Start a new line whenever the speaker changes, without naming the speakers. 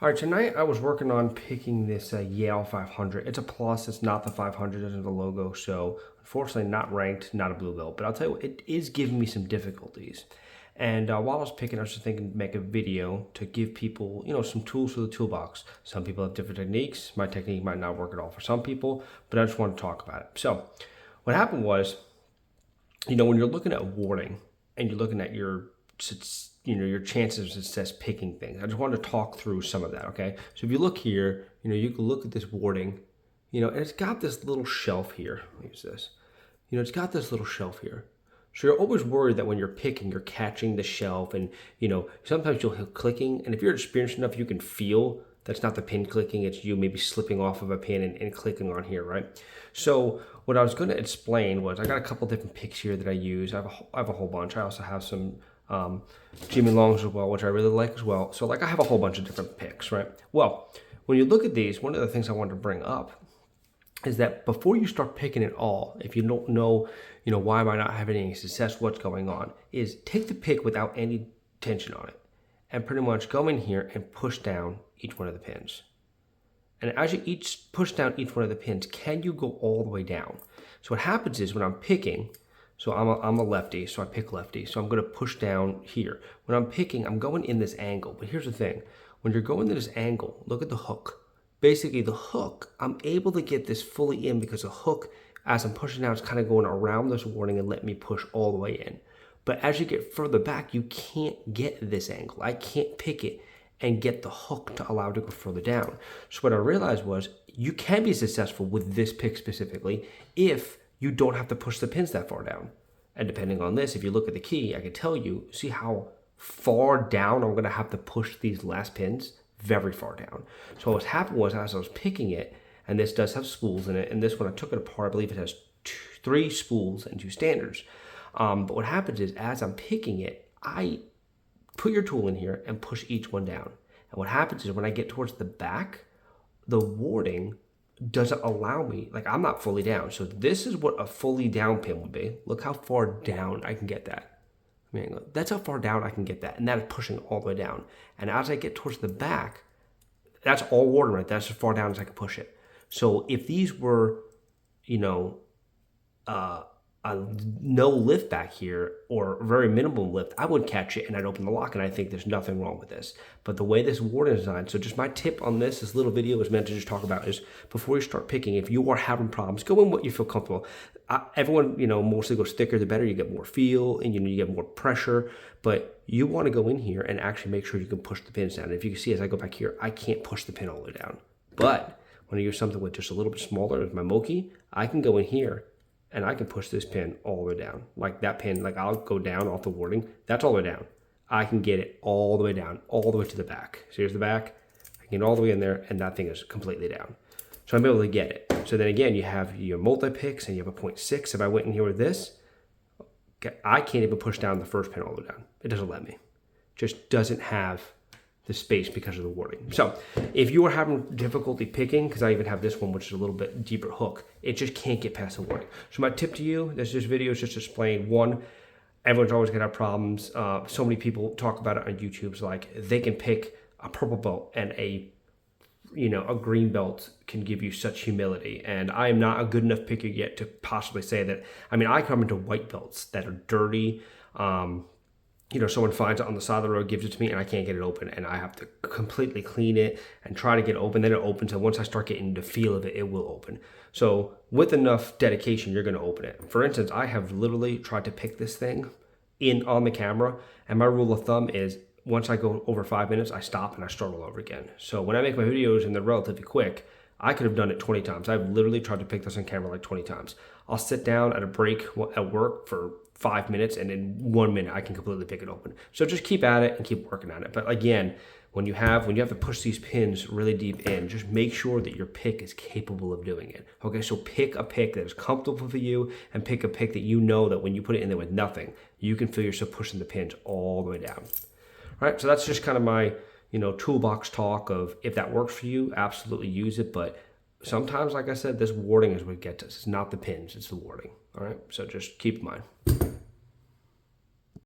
All right, tonight I was working on picking this Yale 500. It's a plus, it's not the 500, it doesn't have the logo, so unfortunately not ranked, not a blue belt. But I'll tell you what, it is giving me some difficulties. And while I was picking, I was just thinking to make a video to give people, some tools for the toolbox. Some people have different techniques. My technique might not work at all for some people, but I just want to talk about it. So what happened was, when you're looking at warding and you're looking at your chances of success picking things. I just wanted to talk through some of that, okay? So if you look here, you can look at this warding, and it's got this little shelf here. Let me use this. It's got this little shelf here. So you're always worried that when you're picking, you're catching the shelf, and, sometimes you'll hear clicking, and if you're experienced enough, you can feel that's not the pin clicking, it's you maybe slipping off of a pin and clicking on here, right? So what I was going to explain was I got a couple different picks here that I use. I have a whole bunch. I also have some Jimmy Longs as well, which I really like as well. So I have a whole bunch of different picks, right? Well, when you look at these, one of the things I wanted to bring up is that before you start picking it all, if you don't know, why am I not having any success, what's going on, is take the pick without any tension on it and pretty much go in here and push down each one of the pins. And as you push down each one of the pins, can you go all the way down? So what happens is when I'm picking, so I'm a lefty, so I pick lefty. So I'm going to push down here. When I'm picking, I'm going in this angle. But here's the thing. When you're going to this angle, look at the hook. Basically, the hook, I'm able to get this fully in because the hook, as I'm pushing down, is kind of going around this warding and let me push all the way in. But as you get further back, you can't get this angle. I can't pick it and get the hook to allow it to go further down. So what I realized was you can be successful with this pick specifically if you don't have to push the pins that far down. And depending on this, if you look at the key, I can tell you, see how far down I'm going to have to push these last pins? Very far down. So what happened was, as I was picking it, and this does have spools in it, and this one I took it apart, I believe it has 3 spools and 2 standards. But what happens is, as I'm picking it, I put your tool in here and push each one down. And what happens is when I get towards the back, the warding doesn't allow me, I'm not fully down. So this is what a fully down pin would be. Look how far down I can get that. That's how far down I can get that. And that is pushing all the way down. And as I get towards the back, that's all warding right there. That's as far down as I can push it. So if these were, no lift back here or very minimal lift, I would catch it and I'd open the lock, and I think there's nothing wrong with this. But the way this warding is designed, so just my tip on this little video is meant to just talk about is before you start picking, if you are having problems, go in what you feel comfortable. Everyone, mostly goes thicker the better. You get more feel and you get more pressure, but you want to go in here and actually make sure you can push the pins down. And if you can see, as I go back here, I can't push the pin all the way down. But when I use something with just a little bit smaller, with my Moki, I can go in here and I can push this pin all the way down. Like that pin, I'll go down off the warding. That's all the way down. I can get it all the way down, all the way to the back. So here's the back. I can get all the way in there, and that thing is completely down. So I'm able to get it. So then again, you have your multi-picks, and you have a 0.6. If I went in here with this, I can't even push down the first pin all the way down. It doesn't let me. Just doesn't have the space because of the warding. So if you are having difficulty picking, because I even have this one, which is a little bit deeper hook, it just can't get past the warding. So my tip to you, this video is just to explain, one, everyone's always gonna have problems. So many people talk about it on YouTube. So they can pick a purple belt and a green belt can give you such humility. And I am not a good enough picker yet to possibly say that. I come into white belts that are dirty. Someone finds it on the side of the road, gives it to me, and I can't get it open. And I have to completely clean it and try to get it open. Then it opens, and once I start getting the feel of it, it will open. So with enough dedication, you're going to open it. For instance, I have literally tried to pick this thing on the camera, and my rule of thumb is once I go over 5 minutes, I stop and I start all over again. So when I make my videos and they're relatively quick, I could have done it 20 times. I've literally tried to pick this on camera 20 times. I'll sit down at a break at work for 5 minutes, and in 1 minute I can completely pick it open. So just keep at it and keep working on it. But again, when you have to push these pins really deep in, just make sure that your pick is capable of doing it. Okay, so pick a pick that is comfortable for you, and pick a pick that that when you put it in there with nothing, you can feel yourself pushing the pins all the way down. All right, so that's just kind of my toolbox talk of, if that works for you, absolutely use it. But sometimes, like I said, this warding is what gets us. It's not the pins, it's the warding. All right, so just keep in mind.